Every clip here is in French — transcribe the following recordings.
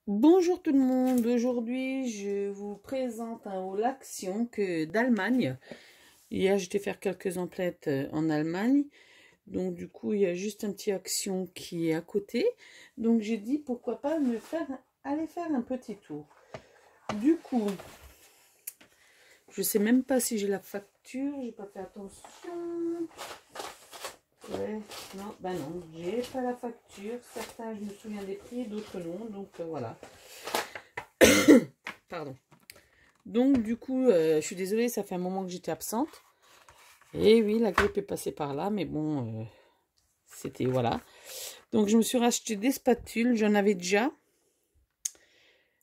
Bonjour tout le monde, aujourd'hui je vous présente un haul action d'Allemagne. Hier j'étais faire quelques emplettes en Allemagne, donc du coup il y a juste un petit action qui est à côté. Donc j'ai dit pourquoi pas aller faire un petit tour. Du coup, je sais même pas si j'ai la facture, j'ai pas fait attention. Ouais, non, bah non, j'ai pas la facture. Certains je me souviens des prix, d'autres non, donc voilà. Pardon. Donc du coup, je suis désolée, ça fait un moment que j'étais absente. Et oui, la grippe est passée par là, mais bon, c'était voilà. Donc je me suis racheté des spatules, j'en avais déjà.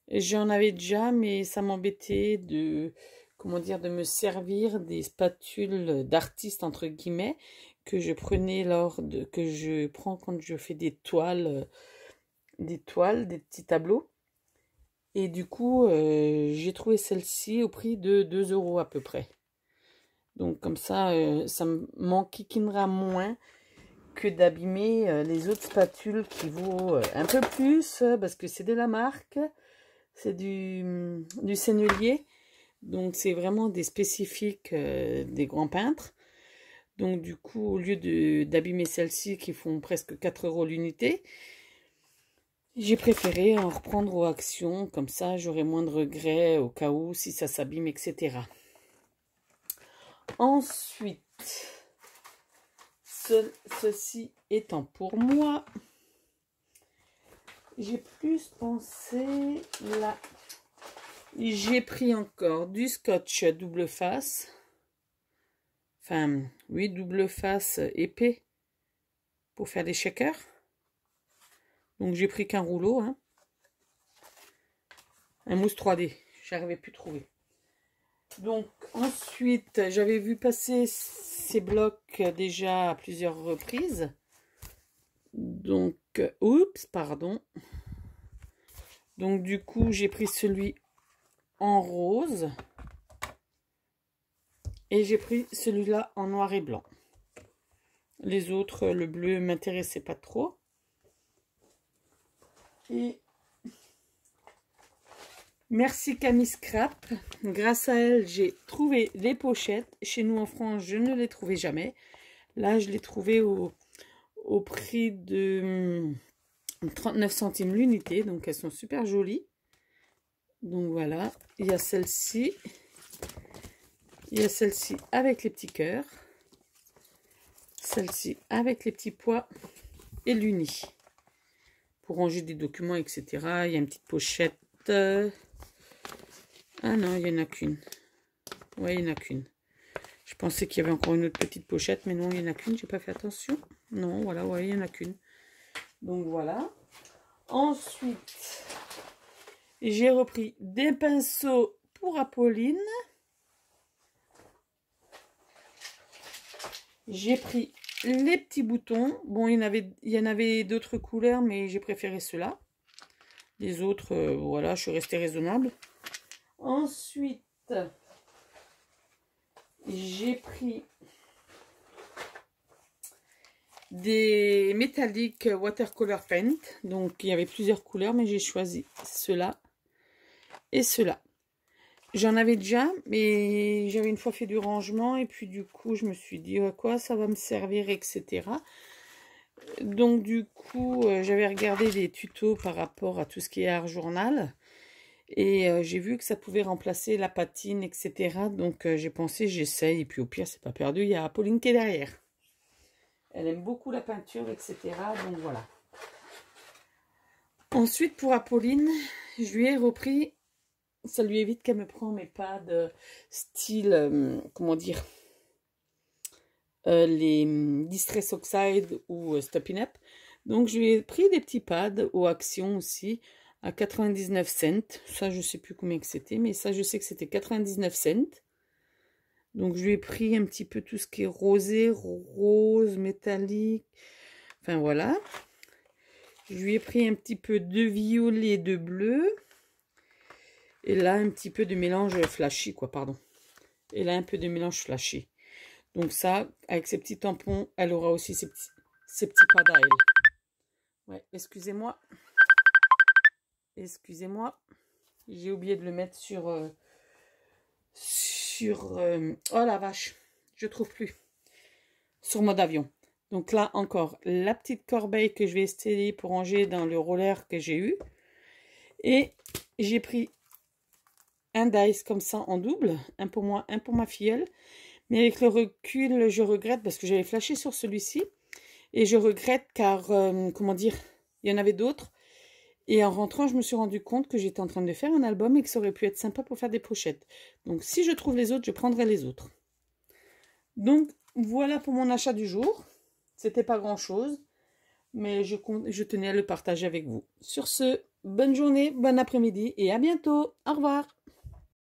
Mais ça m'embêtait de, comment dire, de me servir des spatules d'artiste entre guillemets que je prenais que je prends quand je fais des toiles, des petits tableaux. Et du coup, j'ai trouvé celle-ci au prix de 2 € à peu près. Donc comme ça m'enquiquinera moins que d'abîmer les autres spatules qui vaut un peu plus parce que c'est de la marque, c'est du Sennelier. Donc c'est vraiment des spécifiques des grands peintres. Donc du coup, au lieu d'abîmer celles-ci qui font presque 4 € l'unité, j'ai préféré en reprendre aux actions. Comme ça, j'aurai moins de regrets au cas où si ça s'abîme, etc. Ensuite, ceci étant pour moi, j'ai plus pensé là. J'ai pris encore du scotch double face. Enfin, oui, double face épais pour faire des shakers. Donc j'ai pris qu'un rouleau, hein. Un mousse 3D, j'arrivais plus à trouver. Donc ensuite, j'avais vu passer ces blocs déjà à plusieurs reprises. Donc, oups, pardon. Donc du coup, j'ai pris celui en rose. Et j'ai pris celui-là en noir et blanc. Les autres, le bleu m'intéressait pas trop. Et merci Camille Scrap. Grâce à elle, j'ai trouvé les pochettes. Chez nous en France, je ne les trouvais jamais. Là, je les trouvais au prix de 39 centimes l'unité. Donc, elles sont super jolies. Donc, voilà. Il y a celle-ci. Il y a celle-ci avec les petits cœurs. Celle-ci avec les petits pois et l'uni. Pour ranger des documents, etc. Il y a une petite pochette. Ah non, il n'y en a qu'une. Ouais, il n'y en a qu'une. Je pensais qu'il y avait encore une autre petite pochette, mais non, il n'y en a qu'une. J'ai pas fait attention. Non, voilà, ouais, il n'y en a qu'une. Donc voilà. Ensuite, j'ai repris des pinceaux pour Apolline. J'ai pris les petits boutons. Bon, il y en avait d'autres couleurs, mais j'ai préféré ceux-là. Les autres, voilà, je suis restée raisonnable. Ensuite, j'ai pris des métalliques watercolor paint. Donc, il y avait plusieurs couleurs, mais j'ai choisi ceux-là et ceux-là. J'en avais déjà, mais j'avais une fois fait du rangement. Et puis, du coup, je me suis dit, à quoi ça va me servir, etc. Donc, du coup, j'avais regardé des tutos par rapport à tout ce qui est art journal. Et j'ai vu que ça pouvait remplacer la patine, etc. Donc j'ai pensé, j'essaye. Et puis au pire, c'est pas perdu. Il y a Apolline qui est derrière. Elle aime beaucoup la peinture, etc. Donc voilà. Ensuite, pour Apolline, je lui ai repris. Ça lui évite qu'elle me prenne mes pads style, comment dire, les Distress Oxide ou Stopping Up. Donc je lui ai pris des petits pads aux actions aussi à 99 cents. Ça, je sais plus combien que c'était, mais ça, je sais que c'était 99 cents. Donc, je lui ai pris un petit peu tout ce qui est rosé, rose, métallique. Enfin, voilà. Je lui ai pris un petit peu de violet, de bleu. Et là, un petit peu de mélange flashy, quoi, pardon. Et là, un peu de mélange flashy. Donc ça, avec ses petits tampons, elle aura aussi ses petits, pads à elle. Ouais, excusez-moi. Excusez-moi, j'ai oublié de le mettre oh la vache, je trouve plus. Sur mode avion. Donc là encore, la petite corbeille que je vais essayer pour ranger dans le roller que j'ai eu. Et j'ai pris un dice comme ça en double, un pour moi, un pour ma filleule. Mais avec le recul, je regrette parce que j'avais flashé sur celui-ci. Et je regrette car, comment dire, il y en avait d'autres. Et en rentrant, je me suis rendu compte que j'étais en train de faire un album et que ça aurait pu être sympa pour faire des pochettes. Donc si je trouve les autres, je prendrai les autres. Donc voilà pour mon achat du jour. C'était pas grand-chose, mais je tenais à le partager avec vous. Sur ce, bonne journée, bon après-midi et à bientôt. Au revoir.